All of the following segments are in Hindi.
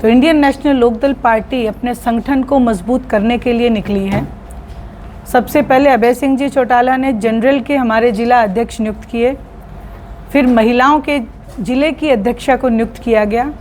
तो इंडियन नेशनल लोकदल पार्टी अपने संगठन को मजबूत करने के लिए निकली है। सबसे पहले अभय सिंह जी चौटाला ने जनरल के हमारे जिला अध्यक्ष नियुक्त किए, फिर महिलाओं के जिले की अध्यक्षा को नियुक्त किया गया।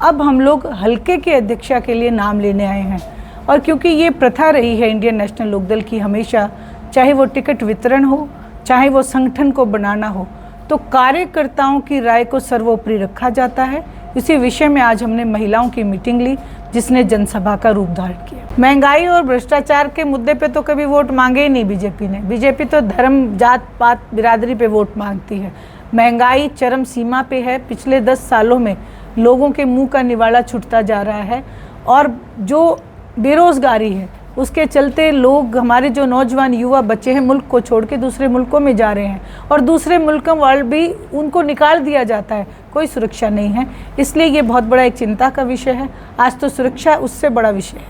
अब हम लोग हल्के के अध्यक्षा के लिए नाम लेने आए हैं। और क्योंकि ये प्रथा रही है इंडियन नेशनल लोकदल की हमेशा, चाहे वो टिकट वितरण हो, चाहे वो संगठन को बनाना हो, तो कार्यकर्ताओं की राय को सर्वोपरि रखा जाता है। इसी विषय में आज हमने महिलाओं की मीटिंग ली, जिसने जनसभा का रूप धारण किया। महंगाई और भ्रष्टाचार के मुद्दे पे तो कभी वोट मांगे ही नहीं बीजेपी ने। बीजेपी तो धर्म, जात पात, बिरादरी पे वोट मांगती है। महंगाई चरम सीमा पे है। पिछले 10 सालों में लोगों के मुंह का निवाला छूटता जा रहा है और जो बेरोजगारी है उसके चलते लोग, हमारे जो नौजवान युवा बच्चे हैं, मुल्क को छोड़ के दूसरे मुल्कों में जा रहे हैं और दूसरे मुल्कों वाले भी उनको निकाल दिया जाता है। कोई सुरक्षा नहीं है, इसलिए ये बहुत बड़ा एक चिंता का विषय है। आज तो सुरक्षा उससे बड़ा विषय है।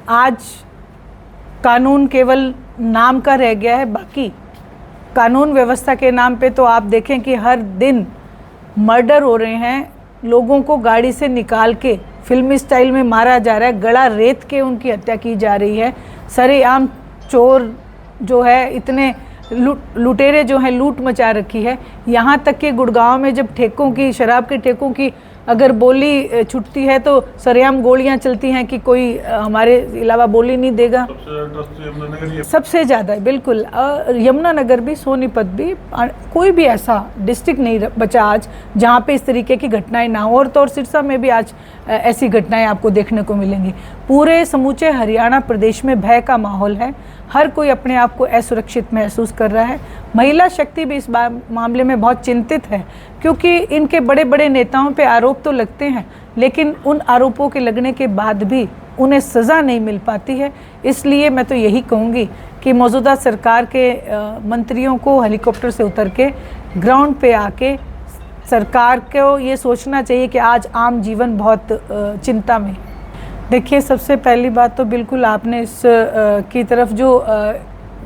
आज कानून केवल नाम का रह गया है। बाकी कानून व्यवस्था के नाम पे तो आप देखें कि हर दिन मर्डर हो रहे हैं, लोगों को गाड़ी से निकाल के फिल्मी स्टाइल में मारा जा रहा है, गला रेत के उनकी हत्या की जा रही है। सरेआम चोर जो है, इतने लुटेरे जो हैं, लूट मचा रखी है। यहाँ तक कि गुड़गांव में जब ठेकों की, शराब के ठेकों की अगर बोली छुटती है तो सरेआम गोलियां चलती हैं कि कोई हमारे अलावा बोली नहीं देगा। सबसे ज़्यादा बिल्कुल। यमुनानगर भी, सोनीपत भी, कोई भी ऐसा डिस्ट्रिक्ट नहीं बचा आज जहाँ पे इस तरीके की घटनाएं ना हो। और सिरसा में भी आज ऐसी घटनाएं आपको देखने को मिलेंगी। पूरे समूचे हरियाणा प्रदेश में भय का माहौल है। हर कोई अपने आप को असुरक्षित महसूस कर रहा है। महिला शक्ति भी इस मामले में बहुत चिंतित है, क्योंकि इनके बड़े बड़े नेताओं पे आरोप तो लगते हैं, लेकिन उन आरोपों के लगने के बाद भी उन्हें सज़ा नहीं मिल पाती है। इसलिए मैं तो यही कहूँगी कि मौजूदा सरकार के मंत्रियों को हेलीकॉप्टर से उतर के ग्राउंड पे आके सरकार को ये सोचना चाहिए कि आज आम जीवन बहुत चिंता में। देखिए, सबसे पहली बात तो बिल्कुल आपने इस की तरफ जो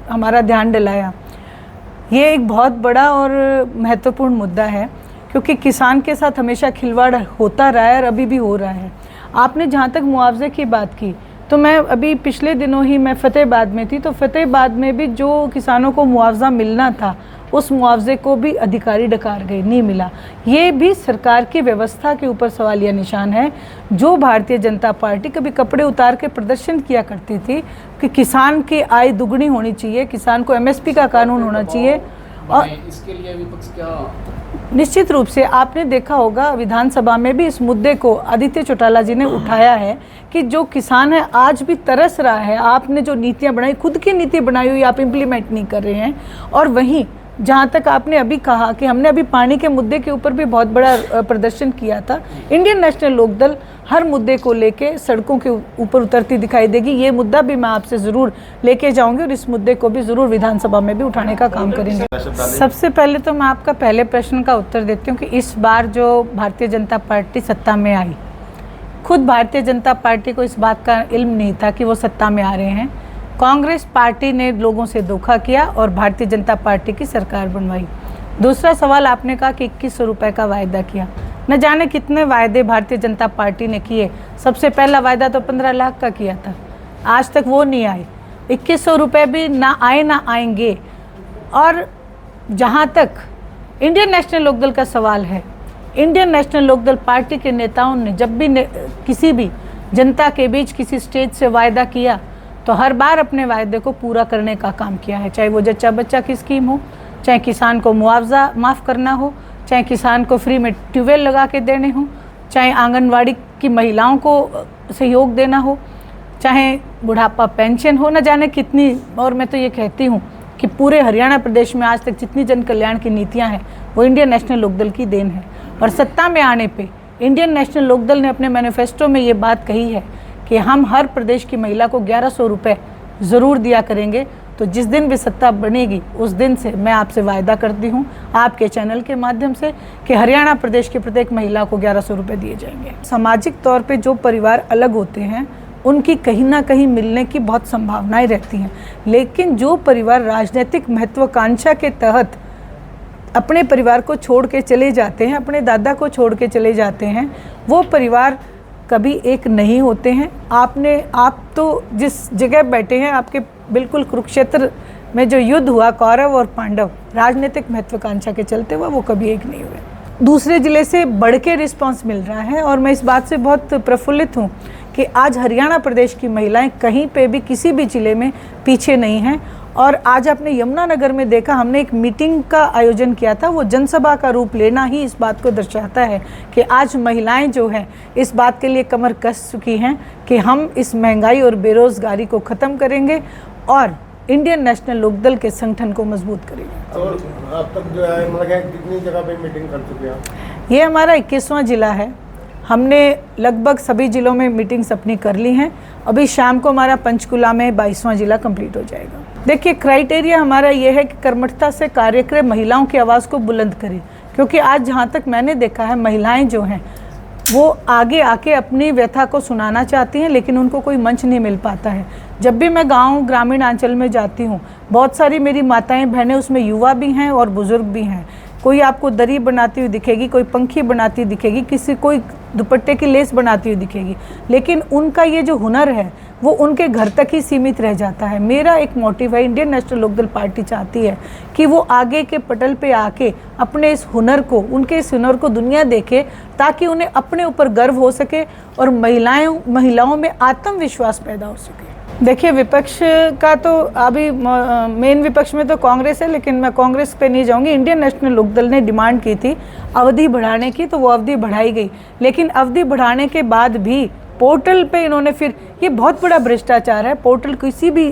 हमारा ध्यान दिलाया, ये एक बहुत बड़ा और महत्वपूर्ण मुद्दा है, क्योंकि किसान के साथ हमेशा खिलवाड़ होता रहा है और अभी भी हो रहा है। आपने जहाँ तक मुआवजे की बात की, तो मैं अभी पिछले दिनों ही मैं फतेहाबाद में थी, तो फतेहाबाद में भी जो किसानों को मुआवजा मिलना था, उस मुआवजे को भी अधिकारी डकार गए, नहीं मिला। ये भी सरकार की व्यवस्था के ऊपर सवालिया निशान है। जो भारतीय जनता पार्टी कभी कपड़े उतार के प्रदर्शन किया करती थी कि किसान की आय दुगनी होनी चाहिए, किसान को एमएसपी का कानून होना चाहिए, और इसके लिए विपक्ष क्या? निश्चित रूप से आपने देखा होगा विधानसभा में भी इस मुद्दे को आदित्य चौटाला जी ने उठाया है कि जो किसान है आज भी तरस रहा है। आपने जो नीतियां बनाई, खुद की नीति बनाई हुई आप इम्प्लीमेंट नहीं कर रहे हैं। और वहीं जहाँ तक आपने अभी कहा कि हमने अभी पानी के मुद्दे के ऊपर भी बहुत बड़ा प्रदर्शन किया था। इंडियन नेशनल लोकदल हर मुद्दे को लेके सड़कों के ऊपर उतरती दिखाई देगी। ये मुद्दा भी मैं आपसे ज़रूर लेके जाऊंगी और इस मुद्दे को भी ज़रूर विधानसभा में भी उठाने का काम करेंगे। सबसे पहले तो मैं आपका पहले प्रश्न का उत्तर देती हूँ कि इस बार जो भारतीय जनता पार्टी सत्ता में आई, खुद भारतीय जनता पार्टी को इस बात का इल्म नहीं था कि वो सत्ता में आ रहे हैं। कांग्रेस पार्टी ने लोगों से धोखा किया और भारतीय जनता पार्टी की सरकार बनवाई। दूसरा सवाल आपने कहा कि 2100 रुपये का वायदा किया। न जाने कितने वायदे भारतीय जनता पार्टी ने किए। सबसे पहला वायदा तो 15 लाख का किया था, आज तक वो नहीं आए। 2100 रुपये भी ना आए ना आएंगे। और जहाँ तक इंडियन नेशनल लोकदल का सवाल है, इंडियन नेशनल लोकदल पार्टी के नेताओं ने जब भी किसी भी जनता के बीच किसी स्टेज से वायदा किया तो हर बार अपने वायदे को पूरा करने का काम किया है। चाहे वो जच्चा बच्चा की स्कीम हो, चाहे किसान को मुआवजा माफ़ करना हो, चाहे किसान को फ्री में ट्यूबवेल लगा के देने हो, चाहे आंगनवाड़ी की महिलाओं को सहयोग देना हो, चाहे बुढ़ापा पेंशन हो, न जाने कितनी। और मैं तो ये कहती हूँ कि पूरे हरियाणा प्रदेश में आज तक जितनी जन कल्याण की नीतियाँ हैं वो इंडियन नेशनल लोकदल की देन है। और सत्ता में आने पे इंडियन नेशनल लोकदल ने अपने मैनिफेस्टो में ये बात कही है कि हम हर प्रदेश की महिला को 1100 रुपये ज़रूर दिया करेंगे। तो जिस दिन भी सत्ता बनेगी उस दिन से मैं आपसे वायदा करती हूँ आपके चैनल के माध्यम से कि हरियाणा प्रदेश की प्रत्येक महिला को 1100 रुपये दिए जाएंगे। सामाजिक तौर पे जो परिवार अलग होते हैं उनकी कहीं ना कहीं मिलने की बहुत संभावनाएं रहती हैं, लेकिन जो परिवार राजनीतिक महत्वाकांक्षा के तहत अपने परिवार को छोड़ के चले जाते हैं, अपने दादा को छोड़ के चले जाते हैं, वो परिवार कभी एक नहीं होते हैं। आप तो जिस जगह बैठे हैं, आपके बिल्कुल कुरुक्षेत्र में जो युद्ध हुआ कौरव और पांडव, राजनीतिक महत्वाकांक्षा के चलते हुआ, वो कभी एक नहीं हुए। दूसरे ज़िले से बढ़ के रिस्पॉन्स मिल रहा है और मैं इस बात से बहुत प्रफुल्लित हूँ कि आज हरियाणा प्रदेश की महिलाएं कहीं पे भी किसी भी ज़िले में पीछे नहीं हैं। और आज आपने यमुनानगर में देखा, हमने एक मीटिंग का आयोजन किया था, वो जनसभा का रूप लेना ही इस बात को दर्शाता है कि आज महिलाएं जो हैं इस बात के लिए कमर कस चुकी हैं कि हम इस महंगाई और बेरोज़गारी को ख़त्म करेंगे और इंडियन नेशनल लोकदल के संगठन को मजबूत करेंगे। और अब तक जो है मतलब कितनी जगह पे मीटिंग कर चुके हैं? ये हमारा 21वां ज़िला है। हमने लगभग सभी ज़िलों में मीटिंग्स अपनी कर ली हैं। अभी शाम को हमारा पंचकुला में 22वां ज़िला कंप्लीट हो जाएगा। देखिए, क्राइटेरिया हमारा ये है कि कर्मठता से कार्य करें, महिलाओं की आवाज़ को बुलंद करें, क्योंकि आज जहाँ तक मैंने देखा है, महिलाएं जो हैं वो आगे आके अपनी व्यथा को सुनाना चाहती हैं, लेकिन उनको कोई मंच नहीं मिल पाता है। जब भी मैं गांव ग्रामीण अंचल में जाती हूँ, बहुत सारी मेरी माताएं बहनें, उसमें युवा भी हैं और बुज़ुर्ग भी हैं। कोई आपको दरी बनाती हुई दिखेगी, कोई पंखी बनाती दिखेगी, किसी कोई दुपट्टे की लेस बनाती हुई दिखेगी, लेकिन उनका ये जो हुनर है वो उनके घर तक ही सीमित रह जाता है। मेरा एक मोटिव है, इंडियन नेशनल लोकदल पार्टी चाहती है कि वो आगे के पटल पे आके अपने इस हुनर को, उनके इस हुनर को दुनिया देखे, ताकि उन्हें अपने ऊपर गर्व हो सके और महिलाओं में आत्मविश्वास पैदा हो सके। देखिए, विपक्ष का तो अभी मेन विपक्ष में तो कांग्रेस है, लेकिन मैं कांग्रेस पे नहीं जाऊंगी। इंडियन नेशनल लोकदल ने डिमांड की थी अवधि बढ़ाने की, तो वो अवधि बढ़ाई गई, लेकिन अवधि बढ़ाने के बाद भी पोर्टल पे इन्होंने फिर, ये बहुत बड़ा भ्रष्टाचार है। पोर्टल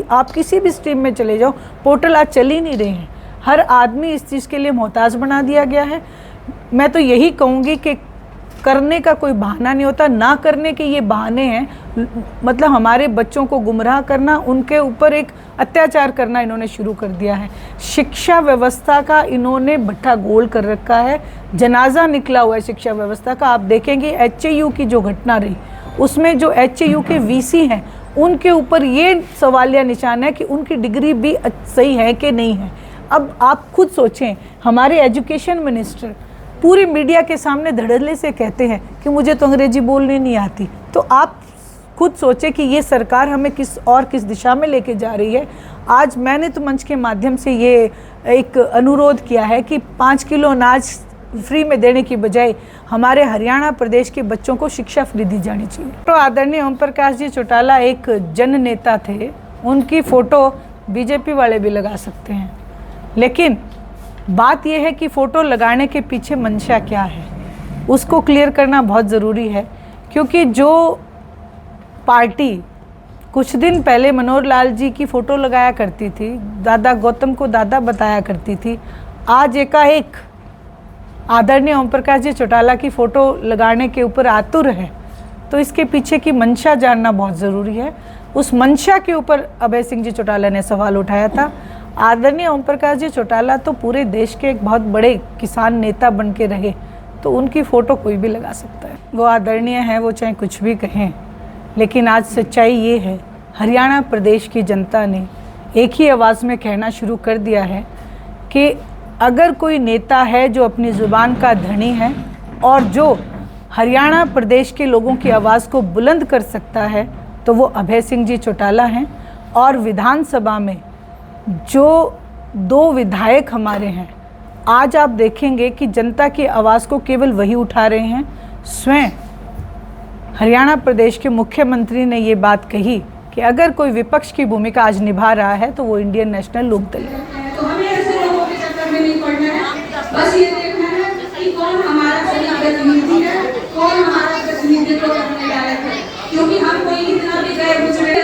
आप किसी भी स्ट्रीम में चले जाओ, पोर्टल आज चल ही नहीं रहे हैं। हर आदमी इस चीज़ के लिए मोहताज बना दिया गया है। मैं तो यही कहूँगी कि करने का कोई बहाना नहीं होता, ना करने के ये बहाने हैं। मतलब हमारे बच्चों को गुमराह करना, उनके ऊपर एक अत्याचार करना इन्होंने शुरू कर दिया है। शिक्षा व्यवस्था का इन्होंने भट्ठा गोल कर रखा है, जनाजा निकला हुआ है शिक्षा व्यवस्था का। आप देखेंगे HAU की जो घटना रही, उसमें जो HAU के VC हैं, उनके ऊपर ये सवालिया निशान है कि उनकी डिग्री भी सही है कि नहीं है। अब आप खुद सोचें, हमारे एजुकेशन मिनिस्टर पूरी मीडिया के सामने धड़ल्ले से कहते हैं कि मुझे तो अंग्रेजी बोलनी नहीं आती। तो आप खुद सोचें कि ये सरकार हमें किस दिशा में लेके जा रही है। आज मैंने तो मंच के माध्यम से ये एक अनुरोध किया है कि 5 किलो अनाज फ्री में देने की बजाय हमारे हरियाणा प्रदेश के बच्चों को शिक्षा फ्री दी जानी चाहिए। तो आदरणीय ओम प्रकाश जी चौटाला एक जन नेता थे, उनकी फ़ोटो बीजेपी वाले भी लगा सकते हैं, लेकिन बात यह है कि फ़ोटो लगाने के पीछे मंशा क्या है, उसको क्लियर करना बहुत ज़रूरी है। क्योंकि जो पार्टी कुछ दिन पहले मनोहर लाल जी की फ़ोटो लगाया करती थी, दादा गौतम को दादा बताया करती थी, आज एकाएक आदरणीय ओम प्रकाश जी चौटाला की फ़ोटो लगाने के ऊपर आतुर है। तो इसके पीछे की मंशा जानना बहुत ज़रूरी है। उस मंशा के ऊपर अभय सिंह जी चौटाला ने सवाल उठाया था। आदरणीय ओम प्रकाश जी चौटाला तो पूरे देश के एक बहुत बड़े किसान नेता बन के रहे, तो उनकी फ़ोटो कोई भी लगा सकता है। वो आदरणीय हैं, वो चाहे कुछ भी कहें, लेकिन आज सच्चाई ये है, हरियाणा प्रदेश की जनता ने एक ही आवाज़ में कहना शुरू कर दिया है कि अगर कोई नेता है जो अपनी ज़ुबान का धनी है और जो हरियाणा प्रदेश के लोगों की आवाज़ को बुलंद कर सकता है, तो वो अभय सिंह जी चौटाला हैं। और विधानसभा में जो 2 विधायक हमारे हैं, आज आप देखेंगे कि जनता की आवाज़ को केवल वही उठा रहे हैं। स्वयं हरियाणा प्रदेश के मुख्यमंत्री ने ये बात कही कि अगर कोई विपक्ष की भूमिका आज निभा रहा है तो वो इंडियन नेशनल लोकदल है। तो हमें ऐसे लोगों के चक्कर में नहीं पड़ना है, बस ये देखना है कि कौन हमारा सही प्रतिनिधि है, कौन हमारा प्रतिनिधित्व करने लायक है। क्योंकि हम कोई इतना भी गैर गुजरे